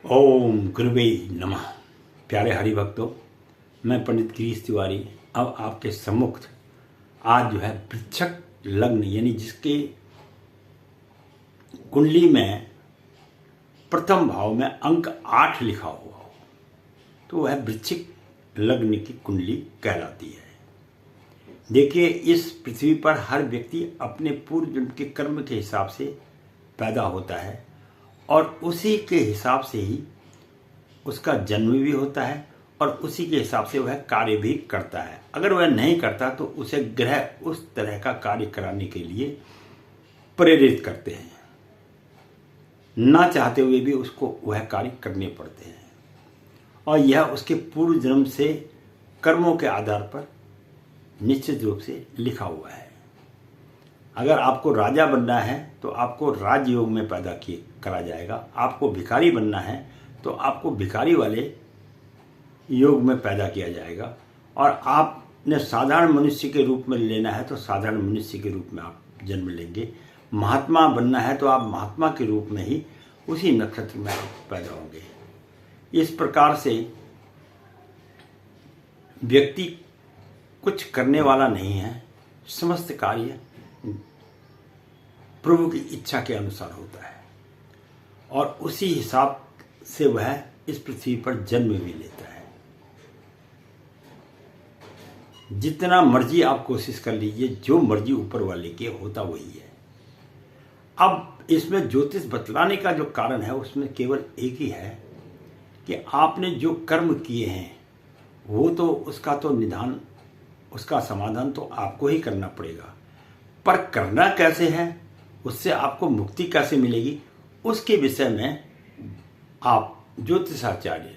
ओम गुरुवे नमः। प्यारे हरि भक्तों, मैं पंडित गिरीश तिवारी अब आपके सम्मुख आज जो है वृश्चिक लग्न यानी जिसके कुंडली में प्रथम भाव में अंक 8 लिखा हुआ हो तो वह वृश्चिक लग्न की कुंडली कहलाती है। देखिए, इस पृथ्वी पर हर व्यक्ति अपने पूर्व जन्म के कर्म के हिसाब से पैदा होता है और उसी के हिसाब से ही उसका जन्म भी होता है और उसी के हिसाब से वह कार्य भी करता है। अगर वह नहीं करता तो उसे ग्रह उस तरह का कार्य कराने के लिए प्रेरित करते हैं, ना चाहते हुए भी उसको वह कार्य करने पड़ते हैं और यह उसके पूर्व जन्म से कर्मों के आधार पर निश्चित रूप से लिखा हुआ है। अगर आपको राजा बनना है तो आपको राजयोग में पैदा करा जाएगा। आपको भिखारी बनना है तो आपको भिखारी वाले योग में पैदा किया जाएगा और आपने साधारण मनुष्य के रूप में लेना है तो साधारण मनुष्य के रूप में आप जन्म लेंगे। महात्मा बनना है तो आप महात्मा के रूप में ही उसी नक्षत्र में आप पैदा होंगे। इस प्रकार से व्यक्ति कुछ करने वाला नहीं है, समस्त कार्य प्रभु की इच्छा के अनुसार होता है और उसी हिसाब से वह इस पृथ्वी पर जन्म भी लेता है। जितना मर्जी आप कोशिश कर लीजिए, जो मर्जी ऊपर वाले के होता वही है। अब इसमें ज्योतिष बतलाने का जो कारण है उसमें केवल एक ही है कि आपने जो कर्म किए हैं वो तो उसका तो निदान, उसका समाधान तो आपको ही करना पड़ेगा, पर करना कैसे है, उससे आपको मुक्ति कैसे मिलेगी, उसके विषय में आप ज्योतिषाचार्य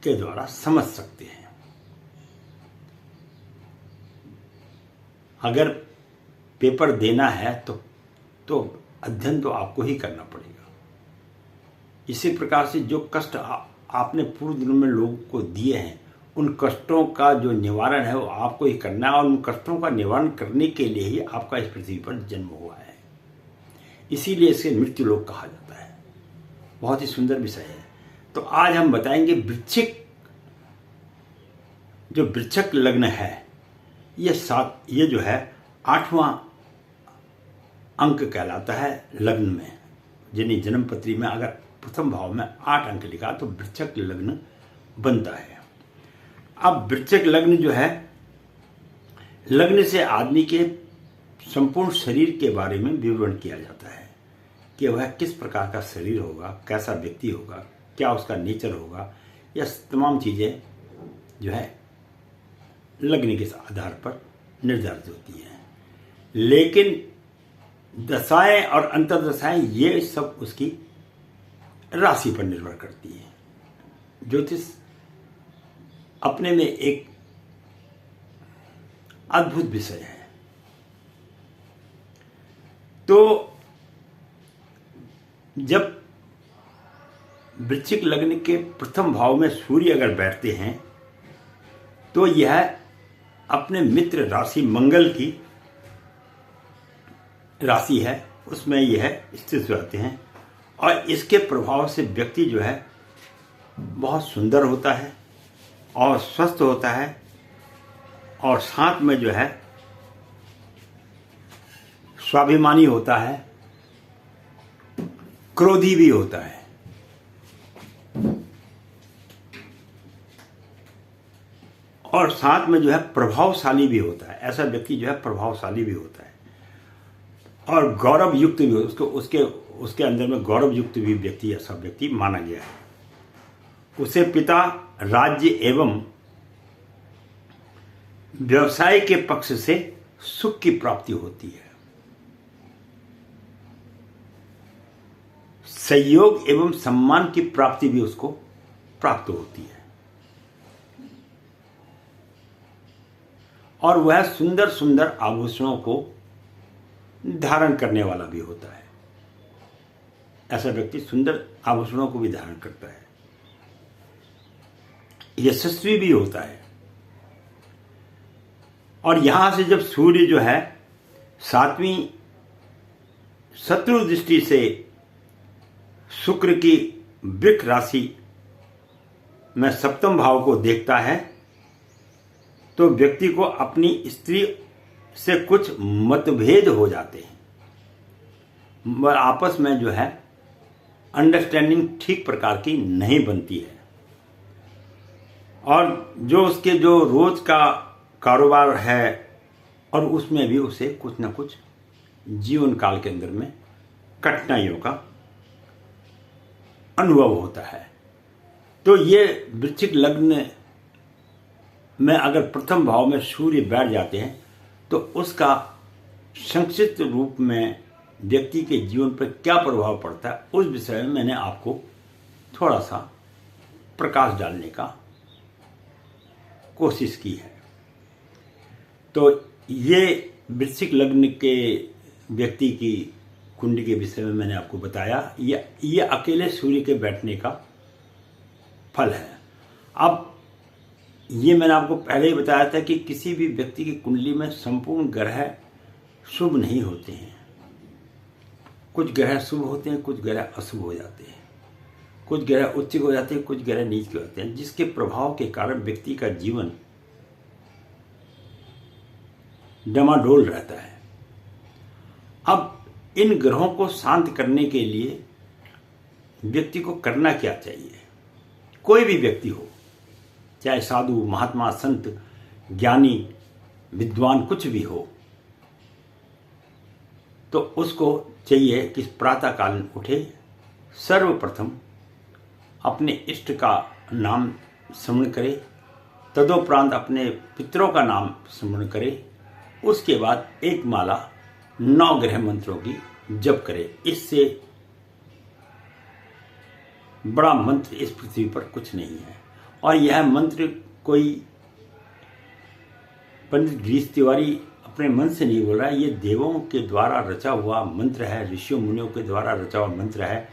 के द्वारा समझ सकते हैं। अगर पेपर देना है तो अध्ययन तो आपको ही करना पड़ेगा। इसी प्रकार से जो कष्ट आपने पूर्व जन्म में लोगों को दिए हैं, उन कष्टों का जो निवारण है वो आपको ही करना है और उन कष्टों का निवारण करने के लिए ही आपका इस पृथ्वी पर जन्म हुआ है। इसीलिए इसे मृत्यु लोक कहा जाता है। बहुत ही सुंदर विषय है। तो आज हम बताएंगे वृश्चिक लग्न है, ये जो है 8वां अंक कहलाता है लग्न में। यानी जन्म पत्री में अगर प्रथम भाव में 8 अंक लिखा तो वृश्चिक लग्न बनता है। अब वृश्चिक लग्न जो है, लग्न से आदमी के संपूर्ण शरीर के बारे में विवरण किया जाता है कि वह किस प्रकार का शरीर होगा, कैसा व्यक्ति होगा, क्या उसका नेचर होगा। यह तमाम चीज़ें जो है लग्न के आधार पर निर्धारित होती हैं। लेकिन दशाएं और अंतर्दशाएं ये सब उसकी राशि पर निर्भर करती हैं। ज्योतिष अपने में एक अद्भुत विषय है। तो जब वृश्चिक लग्न के प्रथम भाव में सूर्य अगर बैठते हैं तो यह अपने मित्र राशि मंगल की राशि है, उसमें यह स्थित रहते हैं और इसके प्रभाव से व्यक्ति जो है बहुत सुंदर होता है और स्वस्थ होता है और साथ में जो है स्वाभिमानी होता है, क्रोधी भी होता है और साथ में जो है प्रभावशाली भी होता है। ऐसा व्यक्ति जो है प्रभावशाली भी होता है और गौरव युक्त भी होता है। उसके अंदर में गौरव युक्त भी व्यक्ति, ऐसा व्यक्ति माना गया है। उसे पिता, राज्य एवं व्यवसाय के पक्ष से सुख की प्राप्ति होती है। सहयोग एवं सम्मान की प्राप्ति भी उसको प्राप्त होती है और वह सुंदर सुंदर आभूषणों को धारण करने वाला भी होता है। ऐसा व्यक्ति सुंदर आभूषणों को भी धारण करता है, यशस्वी भी होता है। और यहां से जब सूर्य जो है 7वीं शत्रु दृष्टि से शुक्र की वृक राशि में सप्तम भाव को देखता है तो व्यक्ति को अपनी स्त्री से कुछ मतभेद हो जाते हैं, आपस में जो है अंडरस्टैंडिंग ठीक प्रकार की नहीं बनती है, और जो उसके जो रोज का कारोबार है और उसमें भी उसे कुछ ना कुछ जीवन काल के अंदर में कठिनाइयों का अनुभव होता है। तो ये वृश्चिक लग्न में अगर प्रथम भाव में सूर्य बैठ जाते हैं तो उसका संक्षिप्त रूप में व्यक्ति के जीवन पर क्या प्रभाव पड़ता है उस विषय में मैंने आपको थोड़ा सा प्रकाश डालने का कोशिश की है। तो ये वृश्चिक लग्न के व्यक्ति की कुंडली के विषय में मैंने आपको बताया। ये अकेले सूर्य के बैठने का फल है। अब ये मैंने आपको पहले ही बताया था कि किसी भी व्यक्ति की कुंडली में संपूर्ण ग्रह शुभ नहीं होते हैं। कुछ ग्रह शुभ होते हैं, कुछ ग्रह अशुभ हो जाते हैं, कुछ ग्रह उच्च हो जाते हैं, कुछ ग्रह नीच के होते हैं, जिसके प्रभाव के कारण व्यक्ति का जीवन डमाडोल रहता है। अब इन ग्रहों को शांत करने के लिए व्यक्ति को करना क्या चाहिए? कोई भी व्यक्ति हो, चाहे साधु, महात्मा, संत, ज्ञानी, विद्वान, कुछ भी हो, तो उसको चाहिए कि प्रातः काल उठे, सर्वप्रथम अपने इष्ट का नाम स्मरण करे, तदोपरांत अपने पितरों का नाम स्मरण करे, उसके बाद एक माला 9 ग्रह मंत्रों की जप करे। इससे बड़ा मंत्र इस पृथ्वी पर कुछ नहीं है। और यह मंत्र कोई पंडित गिरीश तिवारी अपने मन से नहीं बोल रहा है, ये देवों के द्वारा रचा हुआ मंत्र है, ऋषियों मुनियों के द्वारा रचा हुआ मंत्र है,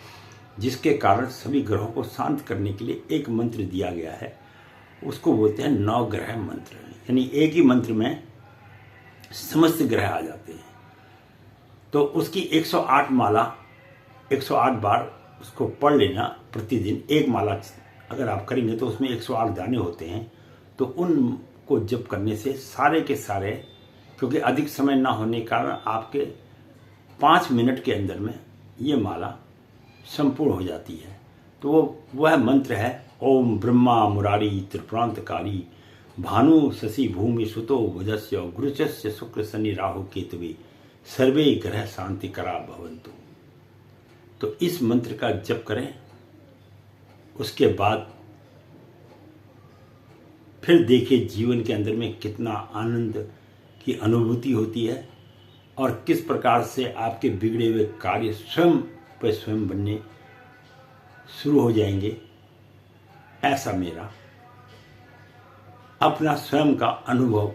जिसके कारण सभी ग्रहों को शांत करने के लिए एक मंत्र दिया गया है। उसको बोलते हैं 9 ग्रह मंत्र। यानी एक ही मंत्र में समस्त ग्रह आ जाते हैं। तो उसकी 108 माला 108 बार उसको पढ़ लेना प्रतिदिन। एक माला अगर आप करेंगे तो उसमें 108 दाने होते हैं। तो उनको जप करने से सारे के सारे, क्योंकि अधिक समय ना होने के कारण आपके 5 मिनट के अंदर में ये माला संपूर्ण हो जाती है। तो वह मंत्र है ओम ब्रह्मा मुरारी त्रिपुरांतकारी भानु शशि भूमि सुतो बुधस्य गुरुचस्य शुक्र शनि राहु केतुवे सर्वे ग्रह शांति करा भवन्तु। तो इस मंत्र का जप करें। उसके बाद फिर देखिए जीवन के अंदर में कितना आनंद की अनुभूति होती है और किस प्रकार से आपके बिगड़े हुए कार्य स्वयं पर स्वयं बनने शुरू हो जाएंगे। ऐसा मेरा अपना स्वयं का अनुभव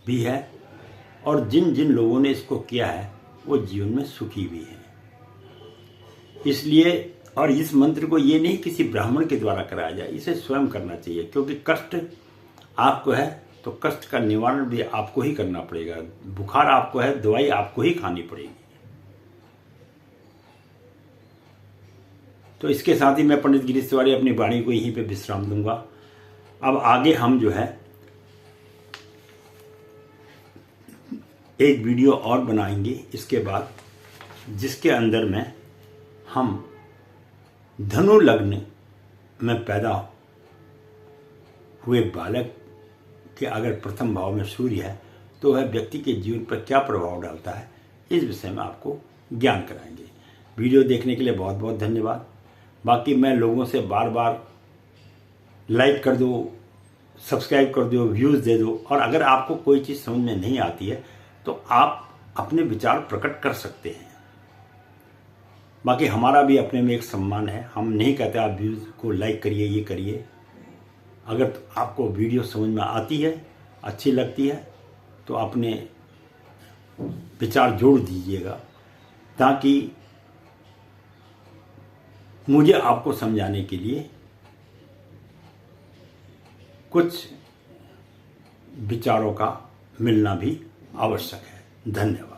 भी है और जिन जिन लोगों ने इसको किया है वो जीवन में सुखी भी है। इसलिए और इस मंत्र को ये नहीं किसी ब्राह्मण के द्वारा कराया जाए, इसे स्वयं करना चाहिए, क्योंकि कष्ट आपको है तो कष्ट का निवारण भी आपको ही करना पड़ेगा। बुखार आपको है, दवाई आपको ही खानी पड़ेगी। तो इसके साथ ही मैं पंडित गिरीश तिवारी अपनी वाणी को यहीं पे विश्राम दूंगा। अब आगे हम जो है एक वीडियो और बनाएंगे इसके बाद, जिसके अंदर में हम धनु लग्न में पैदा हुए बालक के अगर प्रथम भाव में सूर्य है तो वह व्यक्ति के जीवन पर क्या प्रभाव डालता है, इस विषय में आपको ज्ञान कराएंगे। वीडियो देखने के लिए बहुत बहुत धन्यवाद। बाकी मैं लोगों से बार बार लाइक कर दो, सब्सक्राइब कर दो, व्यूज़ दे दो, और अगर आपको कोई चीज़ समझ में नहीं आती है तो आप अपने विचार प्रकट कर सकते हैं। बाकी हमारा भी अपने में एक सम्मान है। हम नहीं कहते आप व्यूज़ को लाइक करिए, ये करिए। अगर आपको वीडियो समझ में आती है, अच्छी लगती है, तो अपने विचार जोड़ दीजिएगा, ताकि मुझे आपको समझाने के लिए कुछ विचारों का मिलना भी आवश्यक है। धन्यवाद।